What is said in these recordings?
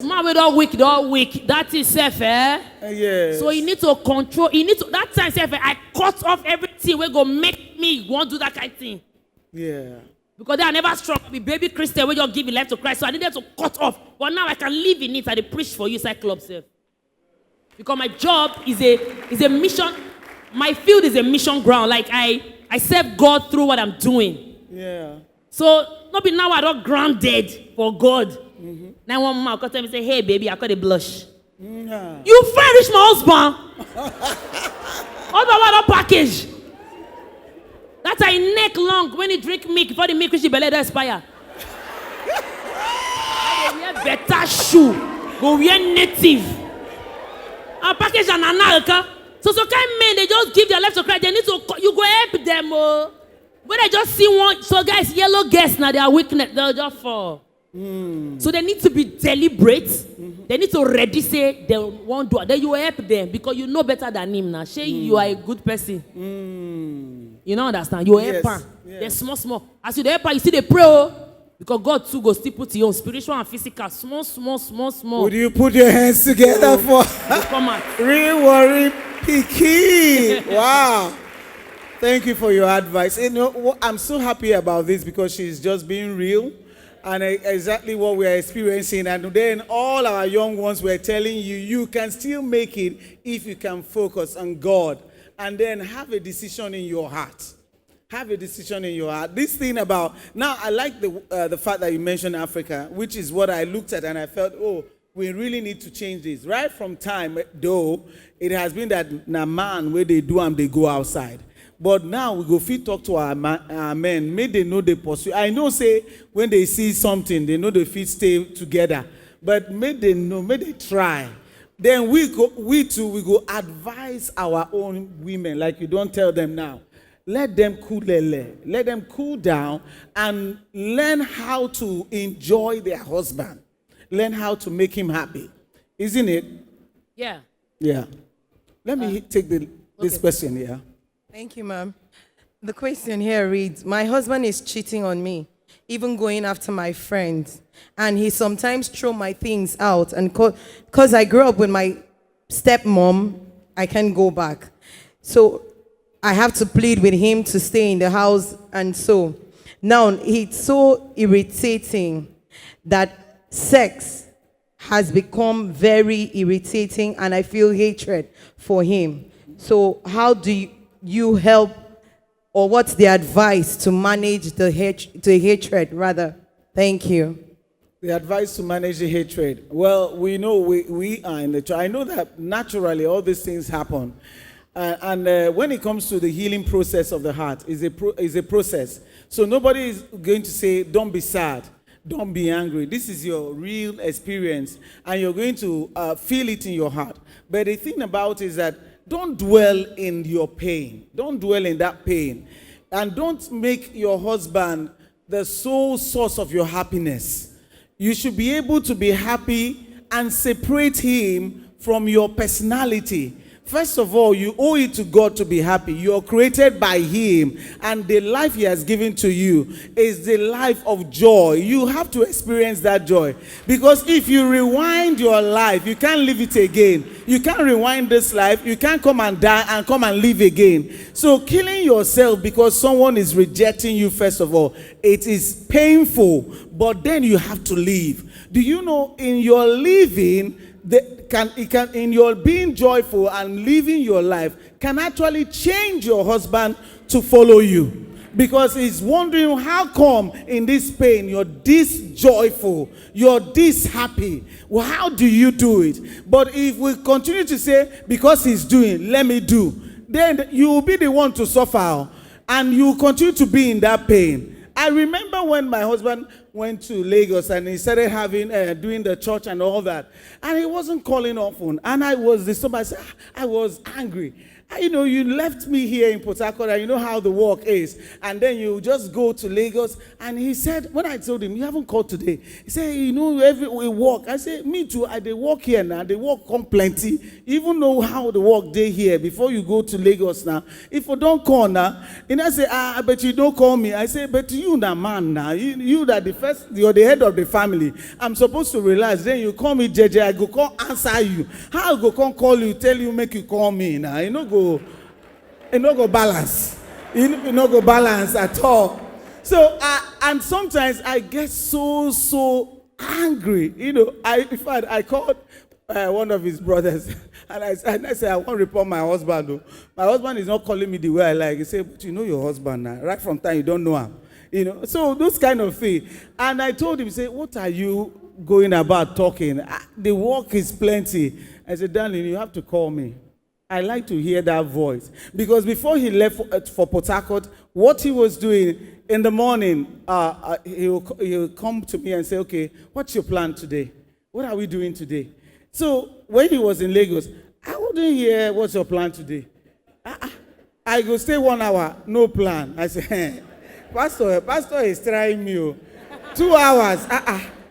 Man with all weak. That is self, eh? Yes. So you need to control. You need to that time self. I cut off everything. We go make me want to do that kind of thing. Yeah. Because they are never strong. Be baby Christian, we just give your life to Christ. So I needed to cut off. But now I can live in it. I preach for you, side club self. Because my job is a mission. My field is a mission ground. Like I serve God through what I'm doing. Yeah. So not be now I don't grounded for God. Mm-hmm. Now one mama come tell me say, hey baby, I got a blush. Mm-hmm. You furnish my husband. Husband what a package. That's a neck long when you drink milk before the milk reach the belly that expire. Go wear better shoe. Go wear native. A package and an So kind men they just give their life to Christ. They need to you go help them. When I just see one, so guys, yellow guests now they are weakness. They'll just fall. So they need to be deliberate. Mm-hmm. They need to ready say they won't do it. Then you help them because you know better than him now. Say you are a good person. You don't understand. You help her. Yes. They're small. As you help her, you see they pray. Because God too goes still put your own spiritual and physical. Small. Would you put your hands together for Real Worry Pikin? Wow. Thank you for your advice. You know, I'm so happy about this because she's just being real. And exactly what we are experiencing. And then all our young ones were telling you, you can still make it if you can focus on God. And then have a decision in your heart. Have a decision in your heart. This thing about, now I like the fact that you mentioned Africa, which is what I looked at and I felt, oh, we really need to change this. Right from time, though, it has been that na man, where they do and they go outside. But now we go fit talk to our men. May they know they pursue. I know say when they see something, they know they fit stay together. But may they know, may they try. Then we go advise our own women, like you don't tell them now. Let them let them cool down and learn how to enjoy their husband. Learn how to make him happy. Isn't it? Yeah. Yeah. Let me take this question here. Thank you, ma'am. The question here reads, my husband is cheating on me, even going after my friends. And he sometimes throw my things out. And because I grew up with my stepmom, I can't go back. So I have to plead with him to stay in the house. And so now it's so irritating that sex has become very irritating and I feel hatred for him. So how do you help, or what's the advice to manage the hatred rather? Thank you. The advice to manage the hatred. Well, we know we are in the church. I know that naturally all these things happen. And when it comes to the healing process of the heart, is a process. So nobody is going to say, don't be sad, don't be angry. This is your real experience, and you're going to feel it in your heart. But the thing about it is that don't dwell in your pain. Don't dwell in that pain. And don't make your husband the sole source of your happiness. You should be able to be happy and separate him from your personality. First of all, you owe it to God to be happy. You are created by him, and the life he has given to you is the life of joy. You have to experience that joy. Because if you rewind your life, you can't live it again. You can't rewind this life. You can't come and die and come and live again. So killing yourself because someone is rejecting you, first of all, it is painful, but then you have to live. Do you know in your living, in your being joyful and living your life can actually change your husband to follow you, because he's wondering how come in this pain you're this joyful, you're this happy. Well, how do you do it? But if we continue to say because he's doing, let me do, then you will be the one to suffer and you continue to be in that pain. I remember when my husband went to Lagos and he started doing the church and all that, and he wasn't calling often, and I was disturbed. I was angry, You left me here in Port Harcourt, and you know how the work is. And then you just go to Lagos. And he said, when I told him, you haven't called today. He said, we work. I said, me too. They work here now. They work come plenty. You even know how the work day here before you go to Lagos now. If you don't call now, and I say, I bet you don't call me. I say, but you now, man, now. You that you're the head of the family. I'm supposed to realize. Then you call me JJ, I go call answer you. How I go come call you, tell you, make you call me now. Go balance. You no go balance at all. So and sometimes I get so angry. In fact, I called one of his brothers and I said, I want to report my husband. Though. My husband is not calling me the way I like. He said, but you know your husband now. Right from time you don't know him. So those kind of things. And I told him, say, what are you going about talking? The work is plenty. I said, darling, you have to call me. I like to hear that voice. Because before he left for Port Harcourt, what he was doing in the morning, he'll come to me and say, okay, what's your plan today? What are we doing today? So when he was in Lagos, I wouldn't hear, what's your plan today? I go stay 1 hour, no plan. I say, Pastor is trying me. 2 hours,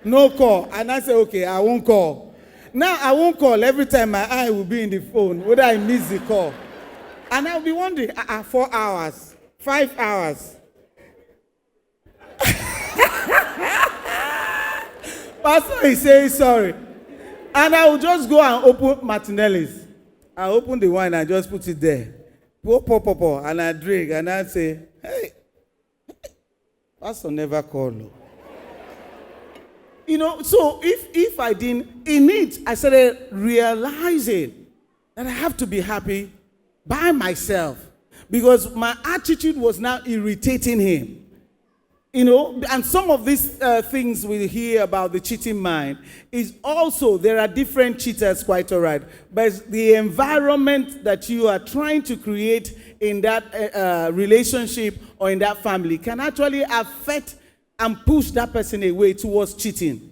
no call. And I say, okay, I won't call. Now I won't call. Every time my eye will be in the phone, whether I miss the call. And I'll be wondering, 4 hours, 5 hours. Pastor is saying sorry. And I will just go and open Martinelli's. I open the wine and just put it there. Pour, and I drink. And I say, hey, Pastor never called. So if I didn't, in it, I started realizing that I have to be happy by myself because my attitude was now irritating him. And some of these things we hear about the cheating mind is also, there are different cheaters, quite all right. But the environment that you are trying to create in that relationship or in that family can actually affect and push that person away towards cheating.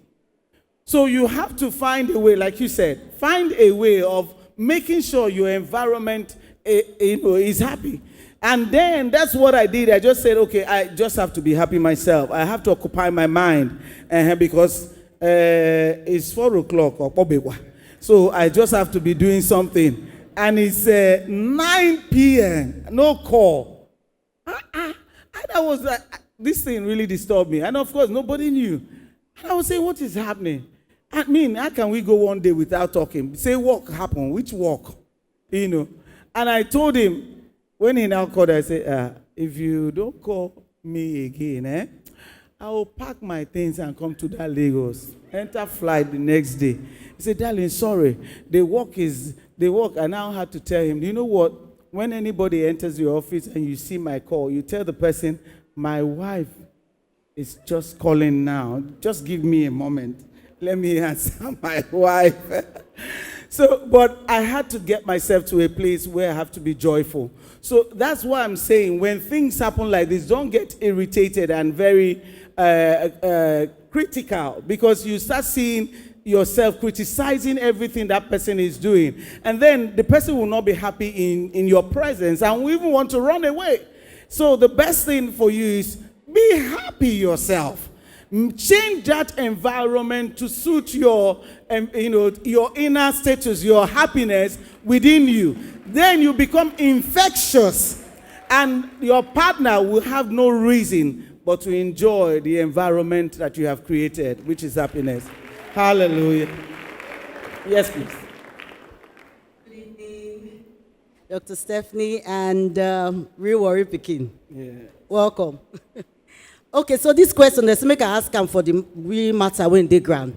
So you have to find a way, like you said, find a way of making sure your environment is happy. And then that's what I did. I just said, okay, I just have to be happy myself. I have to occupy my mind because it's 4 o'clock or Pobewa. So I just have to be doing something. And it's 9 p.m., no call. And I was like, this thing really disturbed me. And of course, nobody knew. And I would say, what is happening? I mean, how can we go one day without talking? Say, what happened? Which walk? And I told him, when he now called, I said, if you don't call me again, I will pack my things and come to that Lagos. Enter flight the next day. He said, darling, sorry. The work. I now had to tell him, you know what? When anybody enters your office and you see my call, you tell the person, my wife is just calling now. Just give me a moment. Let me answer my wife. But I had to get myself to a place where I have to be joyful. So that's why I'm saying when things happen like this, don't get irritated and very critical because you start seeing yourself criticizing everything that person is doing. And then the person will not be happy in your presence and will even want to run away. So the best thing for you is be happy yourself. Change that environment to suit your inner status, your happiness within you. Then you become infectious, and your partner will have no reason but to enjoy the environment that you have created, which is happiness. Hallelujah. Yes, please. Good evening, Dr. Stephanie and RealWarriPikin. Yeah. Welcome. Okay, so this question, let's make I ask them for the real matter when they grant.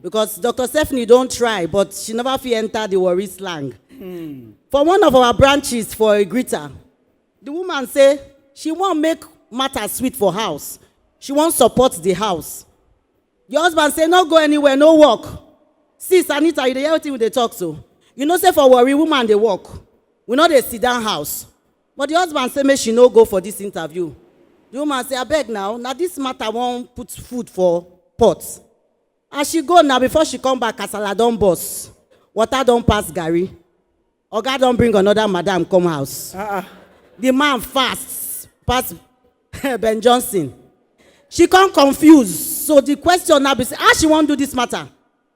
Because Dr. Stephanie don't try, but she never fit enter the worry slang. For one of our branches for a greeter, the woman say she won't make matter sweet for house. She won't support the house. The husband say, no go anywhere, no work. Sis, Anita, you dey hear wetin we dey talk so. You know say for worry, woman they work. We know they sit down house. But the husband say, make she no go for this interview. The woman say, I beg now this matter won't put food for pots. As she go now, before she come back, kasala don burst. Water don pass Gary. Oga don't bring another madam come house. The man fast pass Ben Johnson. She can't confuse. So the question now be say, how she won't do this matter?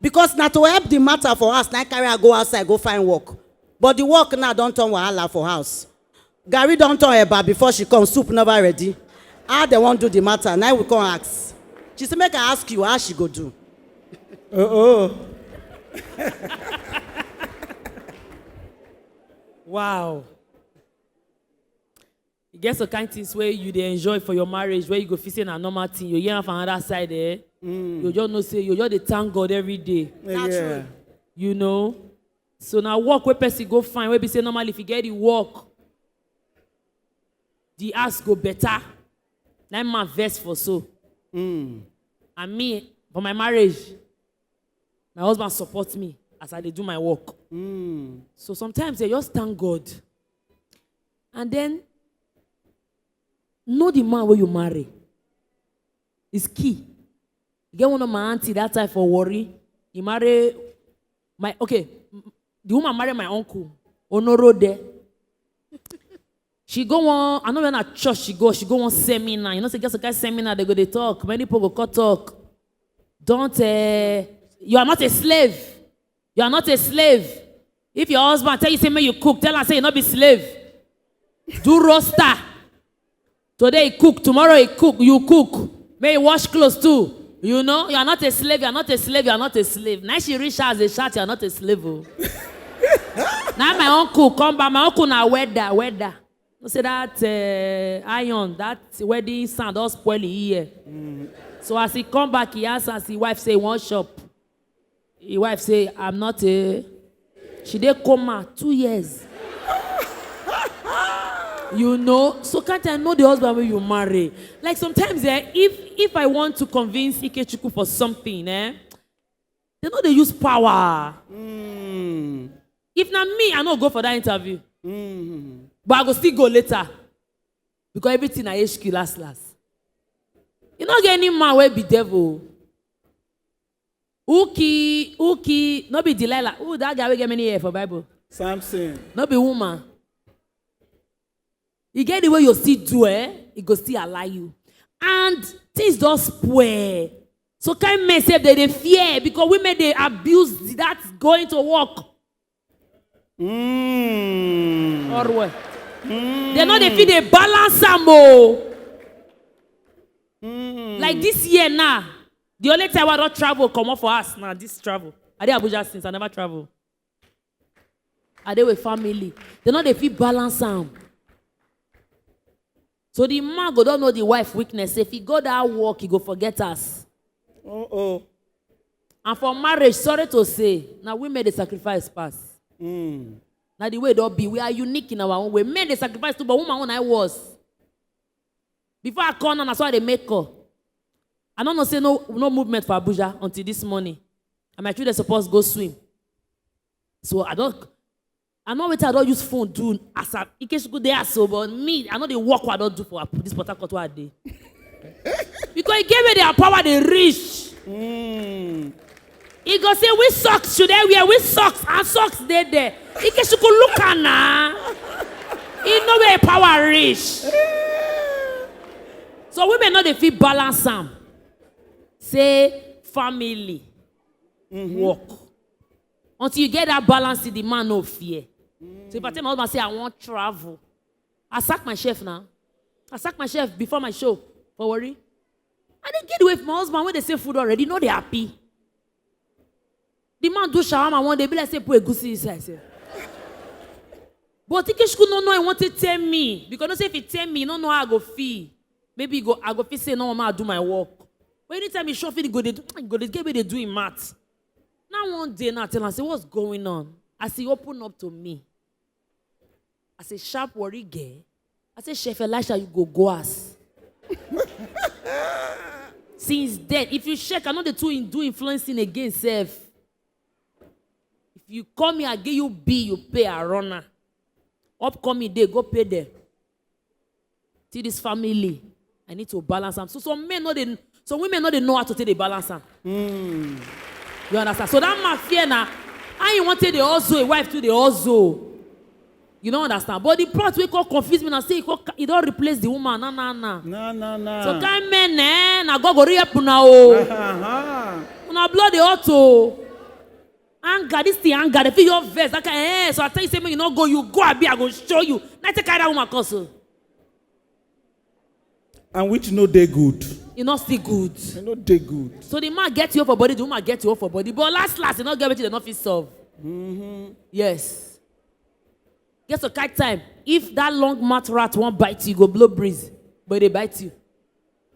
Because now to help the matter for us, now carry her go outside, go find work. But the work now don't turn wahala for house. Gary don't turn her back before she comes, soup never ready. How they won't do the matter? Now we come ask. She said, make her ask you how she go do. Wow. You get some kind of things where you dey enjoy for your marriage, where you go feel a normal thing, you hear from another side there. You just know say you just dey thank God every day. Yeah. You know. So now work where person go find, where be say normally if you get the work, the ask go better. Now man verse for so. And me, for my marriage, my husband supports me as I dey do my work. So sometimes I just thank God. And then know the man where you marry. It's key. You get one of my auntie that time for worry. He marry the woman marry my uncle. Onoro there. She go on, I know when at church she go on seminar. You know, say just a guy seminar, they go they talk. Many people go talk. Don't you are not a slave. You are not a slave. If your husband tell you say may you cook, tell her say you not be slave. Do roster. Today he cook, tomorrow he cook, you cook. May you wash clothes too. You know, you are not a slave, you are not a slave, you are not a slave. Now she reach out as a shout, you are not a slave. Now my uncle come back, my uncle now weather. You say that iron, that wedding sound all spoil here. So as he come back, he asks as his wife say, one shop. His wife say, I'm not a... She did coma 2 years. You know, so can't I know the husband when you marry? Like sometimes, if I want to convince Ikechukwu for something, they know they use power. If not me, I don't go for that interview. But I go still go later. Because everything I HQ last. You don't get any man where be devil. Uki, no be Delilah. Ooh, that guy will get many years for Bible. Samson. No be woman. You get the way you still do it go still allow you. And things don't spoil. So can't mess up they fear because women they abuse that going to work. Or what? They know they feel they balance them. Like this year now. The only time I don't travel come up for us now, this travel. I did Abuja since I never travel. I did with family. They know they feel balance them. So the man go don't know the wife weakness. If he go that work, he go forget us. And for marriage, sorry to say, now we made the sacrifice pass. Now the way it don't be, we are unique in our own way. Made the sacrifice too, but woman when I was. Before I come on, I saw the maker. I don't know say no movement for Abuja until this morning. And my children supposed to go swim. So I know what I don't use phone do as a in case you go there so but me, I know the work I don't do for this Port Harcourt what I did. Because he gave me their power they reach. He go say which socks should I wear? Which socks? And socks they there. In case you could look at now. He know where power reach. So women know they feel balance them. Say family work. Until you get that balance, the man no fear. So if I tell my husband, say I want travel, I sack my chef now. I sack my chef before my show. For worry. I didn't get away from my husband when they say food already. No, they happy. The man do shawarma one day, be like say put a goosey inside. But Ikechukwu no know I want to tell me. Because no say if he tell me, you don't know how I go feel. Maybe I go feel say no, Mama, I do my work. But anytime he show feel they get where they do in math. Now one day now I tell him, I say, what's going on? As he open up to me. I say, sharp worry girl. I say, Chef Elisha, you go us. Since then, if you check, I know the two do influencing again, self. If you come here, I give you B, you pay a runner. Upcoming day, go pay them. See this family, I need to balance them. So some women know how to take the balance them. You understand? So that man fear now. I ain't wanted the also a wife to the also. You don't understand. But the part we call confuse me and say you don't replace the woman. No. No. So kind men, na go re-up now. Una blood the auto. Anger, this thing anger. They feel your vest. So I tell you, say me you not go. You go. I go show you. Now take that woman cause. And which no they good. You not still good. You know they good. So the man get you off for body, the woman get you off for body. But last, you not get what you not fit solve. Yes. Guess what kind time? If that long mat rat won't bite you, go blow breeze. But they bite you.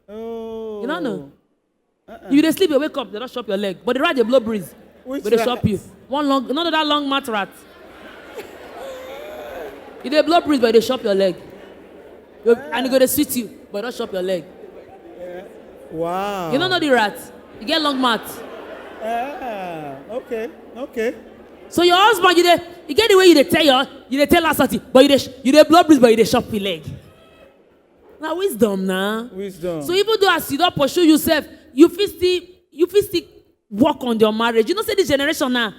Oh. You don't know. You dey sleep, you wake up, they don't chop your leg. But the rat they blow breeze. Which but they rat? chop you. None of that long mat rat. You dey blow breeze, but they chop your leg. And you go to sweet you, but don't chop your leg. Wow. You don't know the rat. You get long mat. Okay. So your husband, you get the way you tell her something, but you dey blow breeze, but you dey chop your leg. Now wisdom, nah. Wisdom. So even though as you don't pursue yourself, you feel still work on your marriage. You know, say this generation now,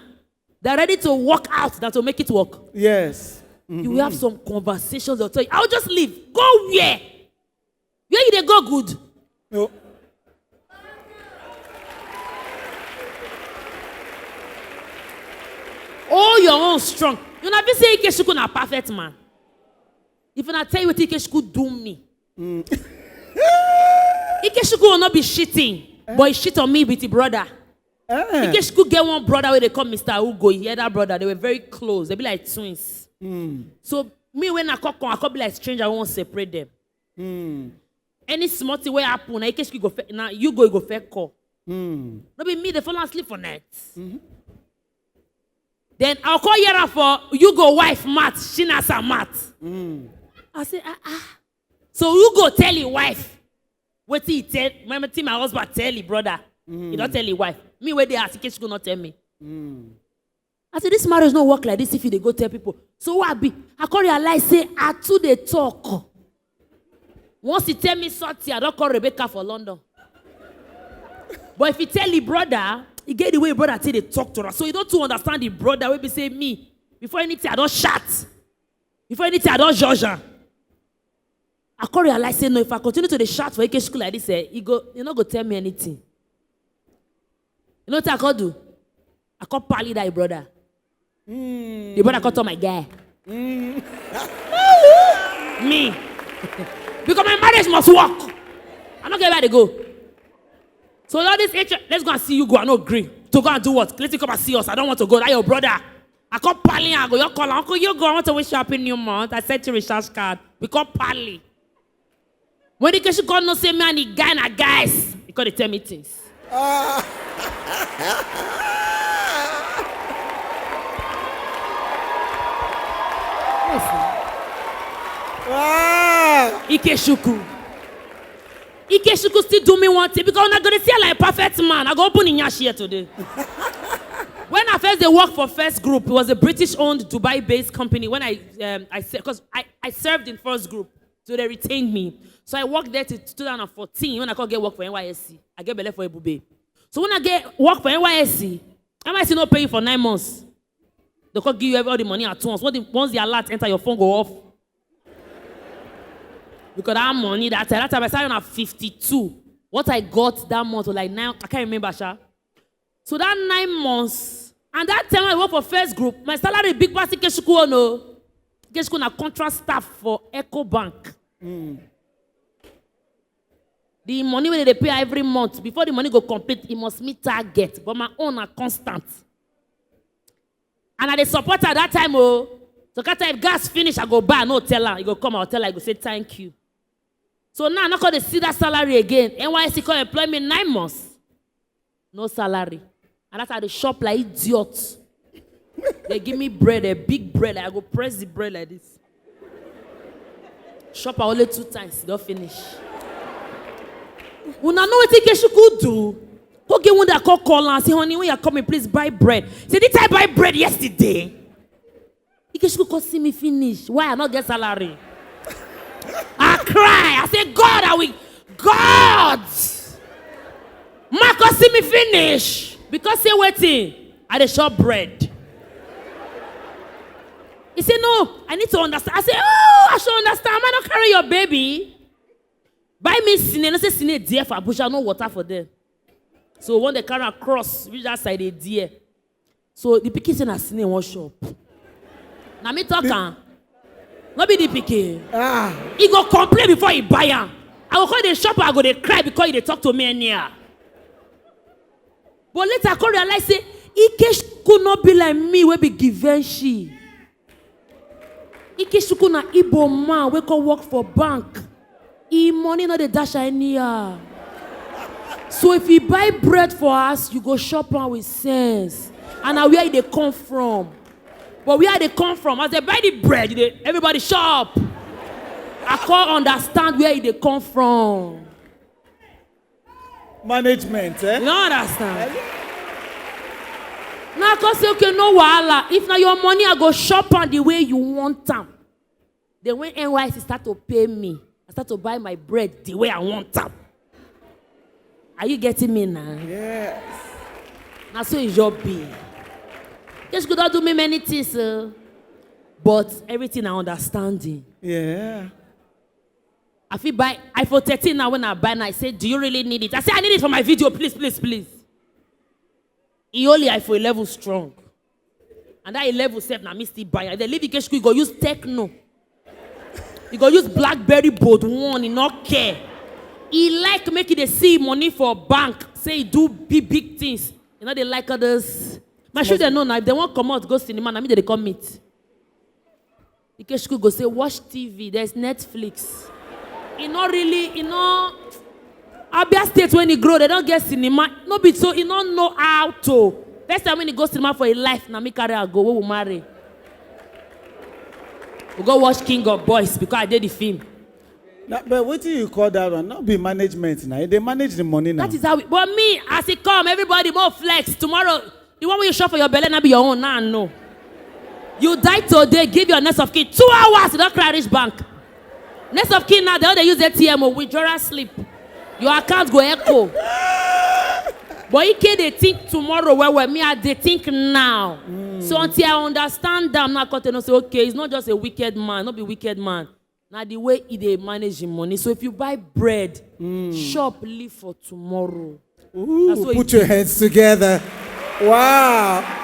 they're ready to work out that will make it work. Yes. You will have some conversations. They'll tell you, I'll just leave. Go where? Where you they go good? No. All your own strong. You never say Ikeshuku na perfect man. If I tell you what Ikeshuku do me, Ikeshuku will not be shitting, but he shit on me with his brother. Ikeshuku get one brother where they call Mr. Ugo. He had that brother. They were very close. They be like twins. So me when I could be like stranger. I won't separate them. Any small thing will happen. Now Ikeshuku go now you go fair call. No be me. They fall asleep for nights. Then I'll call Yara for you go wife Matt. She not some Matt. I say So you go tell your wife. What he tell? My husband tell your brother. He don't tell your wife. Me where they ask, she go not tell me. I said this marriage not work like this if you they go tell people. So what be? I can't realize say I too they talk. Once he tell me something, I don't call Rebecca for London. But if you tell your brother, he get the way brother till they talk to her. So you don't to understand the brother will be say me. Before anything, I don't shout. Before anything, I don't judge her. I can't realize say no, if I continue to the shout for AK school like this, you not go tell me anything. You know what I can do? I can't pally that brother. The brother can't tell my guy. Me. Because my marriage must work. I'm not getting where to go. So all this let's go and see you go. I don't agree. To go and do what? Let's come and see us. I don't want to go. That your brother. I call Pally. I go. You call Uncle. You go. I want to wish you happy new month. I sent you a recharge card. We call Pally. When the question call no say me and the guy and guys, because they tell me things. Ikeshuku still do me one thing because I'm not going to see like a perfect man. I go open in Yash here today. When I first worked for First Group, it was a British-owned Dubai-based company. When I served in First Group, so they retained me. So I worked there till 2014 when I could get work for NYSC. I get belay for Ebube. So when I get work for NYSC not paying for 9 months. They could give you all the money at once. Once the alert enter your phone go off. Because that money, that time I started on 52. What I got that month was like 9, I can't remember, Sha. So that 9 months, and that time I worked for First Group, my salary big party Keshuku no. Keshuku na contract staff for Eco Bank. The money when they pay every month, before the money go complete, it must meet target. But my own are constant. And I the support at that time, so if gas finish, I go buy, no tell her. You go come, I'll tell her, I go say thank you. So now I'm not going to see that salary again. NYC call employ me 9 months. No salary. And that's how they shop like idiots. They give me bread, a big bread. I go press the bread like this. Shop only 2 times, don't finish. When I know what Ikeshuku do, go get one that call and say, honey, when you're coming, please buy bread. Say, did I buy bread yesterday? Ikeshuku could see me finish. Why I not get salary? I cry. I say, God, God! Marcus see me finish. Because say waiting, I the shop bread. He said, no, I need to understand. I said, oh, I should understand. Am I not carrying your baby? Buy me sine. I say sine dear for bush. No water for them. So when they carry across, reach that side, they dear. So the pikin say na sine one shop. Now me talk not be the pikin. He go complain before he buy am. I go call the shopper, I go they cry because they talk to me near. But later I come realize say, Ike could not be like me, we be given she. Ike shuku na Igbo man, we can work for bank. He money not the dash anyhow. So if you buy bread for us, you go shop am with sense. And now where they come from. But where they come from, as they buy the bread, everybody shop. I can't understand where they come from. Management, eh? You don't understand? Now I can say, okay, no wahala. If now your money, I go shop on the way you want them. Then when NYC start to pay me, I start to buy my bread the way I want them. Are you getting me now? Yes. Now so it's your be. Just could not do me many things, but everything I understanding. Yeah. I feel buy iPhone 13 now when I buy and I say, do you really need it? I say, I need it for my video, please, please, please. He only iPhone 11 strong. And that 11 7 now me still buy. And then leave it, you go use Techno. You go use BlackBerry Bold 1, he not care. He like making the see money for bank. Say he do big things. You know they like others. My children know now if they want to come out go cinema, I mean they come meet. Because you go say watch TV. There's Netflix. You know really, you know. Abia State when he grow, they don't get cinema. No be so he don't know how to. First time when he go cinema for a life, now me carry a go. We will marry. We go watch King of Boys because I did the film. Now, but what do you call that one? Not be management now. They manage the money now. That is how we. But me, as it come, everybody more flex. Tomorrow, the one where you shop for your belly, not be your own. Nah, no. You die today, give your next of kin 2 hours. You don't cry rich bank. Next of kin now, they use ATM or withdrawal slip. Your account go echo. But you can't they think tomorrow where me they think now. So until I understand them, now I can say, okay, it's not just a wicked man, not be wicked man. Now the way they manage your money. So if you buy bread, shop live for tomorrow. Ooh, put your hands together. Wow.